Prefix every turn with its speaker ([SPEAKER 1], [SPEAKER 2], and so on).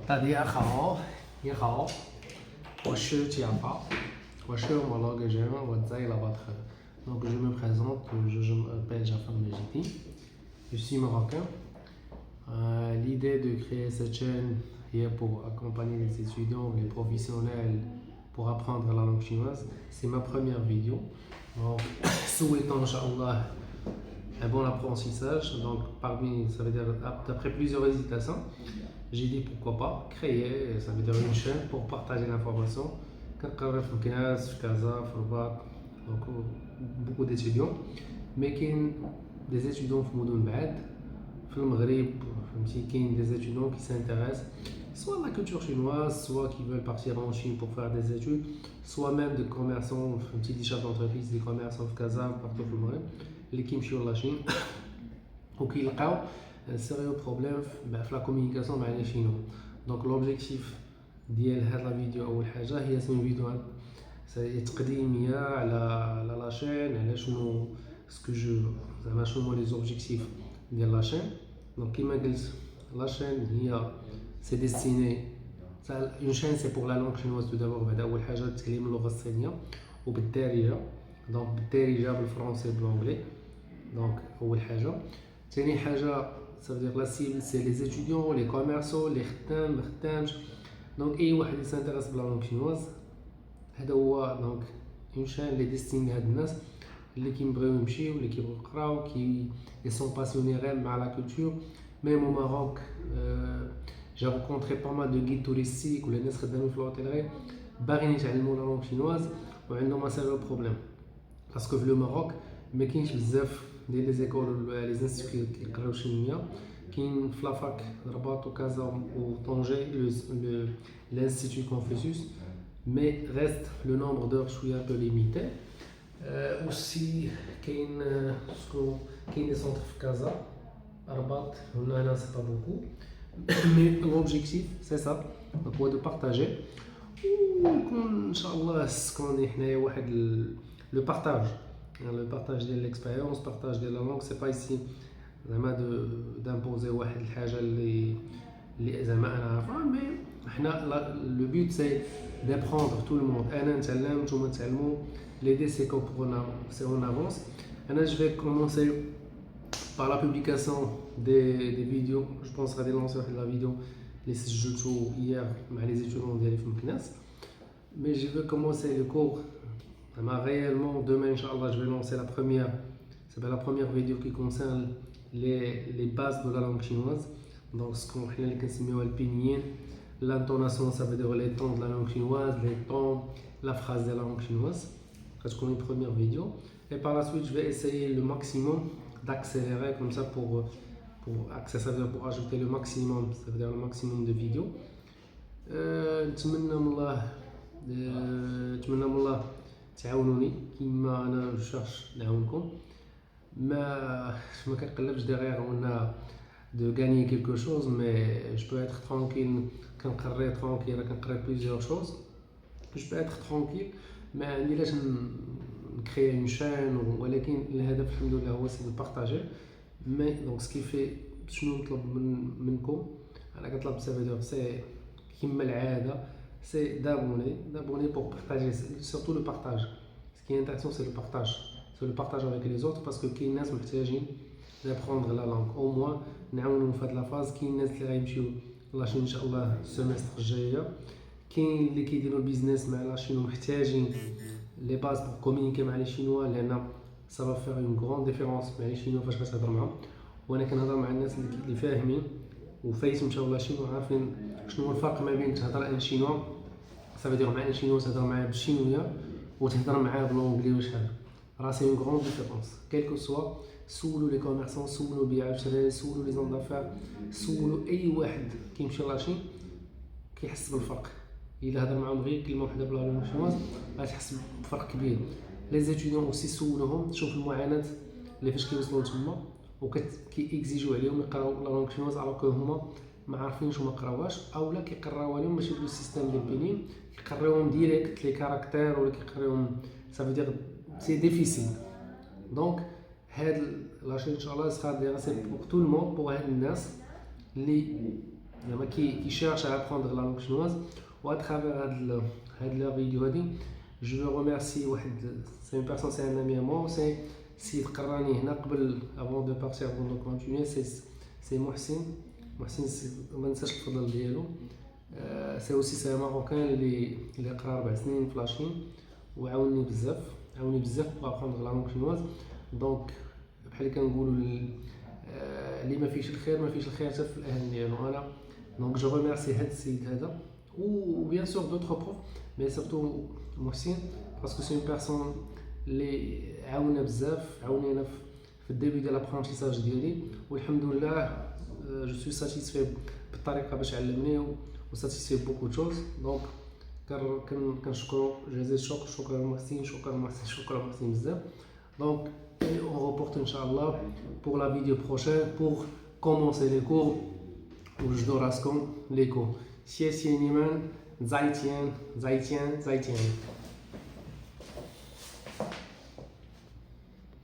[SPEAKER 1] 大家好，你好，我是Jaffa，我是marocain，我在la votre. Donc je me présente, je m'appelle Jaffa Majidi, je suis marocain. L'idée de créer cette chaîne est pour accompagner les étudiants, les professionnels pour apprendre la langue chinoise. C'est ma première vidéo. Donc, souhaitons, Inch'Allah, un bon apprentissage. Donc, ça veut dire, d'après plusieurs hésitations, j'ai dit pourquoi pas créer, ça veut dire une chaîne pour partager l'information. كنقرا في مكناس في كازا في الرباط دونك beaucoup d'étudiants mais كاين des étudiants في مدن بعاد في المغرب فهمتي كاين des étudiants qui s'intéressent soit à la culture chinoise soit qui veulent partir en Chine pour faire des études soit même des commerçants فهمتي des chefs d'entreprise des commerçants في كازا partout في المغرب اللي كيمشيو لا شين وكيلقاو un sérieux problème في la communication مع les Chinois. Donc l'objectif ديال هاد لا فيديو اول حاجه هي سي فيديو تقديميه على لا شين على شنو سكو جو زعما شنو هما لي زوبجيكتيف ديال لا شين. دونك كيما قلت لا شين هي سي ديستيني اون شين سي بور لا لونغ شينواز تو دابور بعد اول حاجه تعليم اللغه الصينيه وبالدارجه دونك بالدارجه بالفرنسي بالانجلي دونك اول حاجه. ثاني حاجه ça veut dire la cible c'est les étudiants les commerçants les خدام دونك اي واحد اللي سانتيريس بلا لونغ شينواز هذا هو دونك اون شين لي ديستيني هاد الناس اللي كيبغيو يمشيو اللي كيبغيو يقراو كي سون باسيوني غير مع لا كولتور ميم او ماروك. جا رونكونطري با مال دو غيد توريستيك ولا ناس خدامين في لوطيلري باغيين يتعلموا لا لونغ شينواز وعندهم سيريو بروبليم باسكو في لو ماروك ما كاينش بزاف ديال لي زيكول لي انستيتوت كيقراو شينيه. كاين في لافاك رباط وكازا وطنجة l'Institut Confucius mais reste le nombre d'heures شويه un peu limité. aussi كاين des centres في كازا رباط هنا c'est pas beaucoup mais l'objectif c'est ça donc هو de partager ويكون ان شاء الله سكون حنايا واحد le partage ديال l'expérience partage ديال la langue c'est pas ici زعما d'imposer واحد الحاجه اللي زعما انا عارفها مي حنا لو بوت سي d'apprendre tout le monde انا نتعلم نتوما تعلموا l'idée c'est c'est on avance. انا je vais commencer par la publication des vidéos. je pense غادي نلونسي واحد لا فيديو اللي سجلته hier مع لي étudiants ديالي في مكناس mais je veux commencer le cours زعما réellement demain inchallah je vais lancer la première vidéo qui concerne les bases de la langue chinoise. Donc ce qu'on appelle le pinyin, l'intonation, ça veut dire les tons de la langue chinoise, les tons, la phrase de la langue chinoise. C'est une première vidéo. Et par la suite, je vais essayer le maximum d'accélérer comme ça pour ajouter le maximum, ça veut dire le maximum de vidéos. نتمنى من الله تعاونوني كيما انا cherche نعاونكم. ما كنقلبش derrière on a de gagner quelque chose mais je peux être tranquille كنقري tranquille كنقري plusieurs choses je peux être tranquille ما عندي لاش نكري une chaîne ولكن الهدف الحمد لله هو سي de partager mais donc ce qui fait شنو نطلب منكم انا كنطلب سافيدور سي كيما العاده سي d'abonner pour partager surtout le partage. Ce qui est intéressant c'est le partage avec les autres parce que كاين ناس محتاجين d'apprendre la langue au moins نعاونوا في هاد لا فاز. كاين ناس اللي غيمشيو لاشين ان شاء الله السيمستر الجايه كاين اللي كيديروا البيزنس مع لاشين ومحتاجين لي باز بور كومونيكي مع لي شينوا لان سا فا فير اون غران ديفيرونس مع لي شينوا فاش كتهضر معاهم. وانا كنهضر مع الناس اللي فاهمين وفايت مشاو لاشين وعارفين شنو هو الفرق ما بين تهضر ان شينوا ça veut dire مع ان شينوا تهضر معاه بالشينويه وتهضر معاه بالانجلي وشحال راه سي اون غران ديفيرونس quel que soit. سولوا لي كوميرسون سولوا بيع وشراء سولوا لي زون دافير سولوا اي واحد كيمشي لاشين كيحس بالفرق. الا هضر معاهم غير كلمه وحده بلا لونغ شينواز غتحس بفرق كبير. لي زيتيديون اوسي سولوهم شوف المعاناه اللي فاش كيوصلوا تما وكيكزيجيو عليهم يقراو لا لونغ شينواز الوغ كو هما ما عارفينش وما قراوهاش اولا كيقراوها لهم ماشي بلو سيستيم ديال بينين كيقراوهم ديريكت لي كاركتير ولا كيقراوهم ça veut dire c'est difficile. Donc هاد لاشين ان شاء الله سخا ديالها سي بور تو المون بور هاد الناس اللي qui cherchent à apprendre la langue chinoise. Ou à travers la vidéo, je veux remercier c'est une personne, c'est un ami à moi, c'est Sid Karani, avant de partir, avant de continuer, c'est Mohsin. Mohsin, c'est aussi un Marocain اللي قرا 4 سنين في لاشين وعاوني بزاف pour apprendre la langue chinoise. Donc بحال كنقولوا اللي ما فيش الخير حتى في الاهل ديالو. انا دونك جو ريميرسي هذا السيد هذا و بيان سور دوطخ بروف مي سورتو محسن باسكو سي اون بيرسون اللي عاوننا بزاف، عاوني انا في الديبي ديال لابرونتيساج ديالي والحمد لله جو سوي ساتيسفي بالطريقه باش علمني و ساتيسفي بوكو تشوز. دونك كنشكرو جزيل الشكر. شكرا محسن بزاف. دونك on reporte Inch'Allah pour la vidéo prochaine pour commencer les cours où je dois rascon les cours. Xie Niman, Zaitian.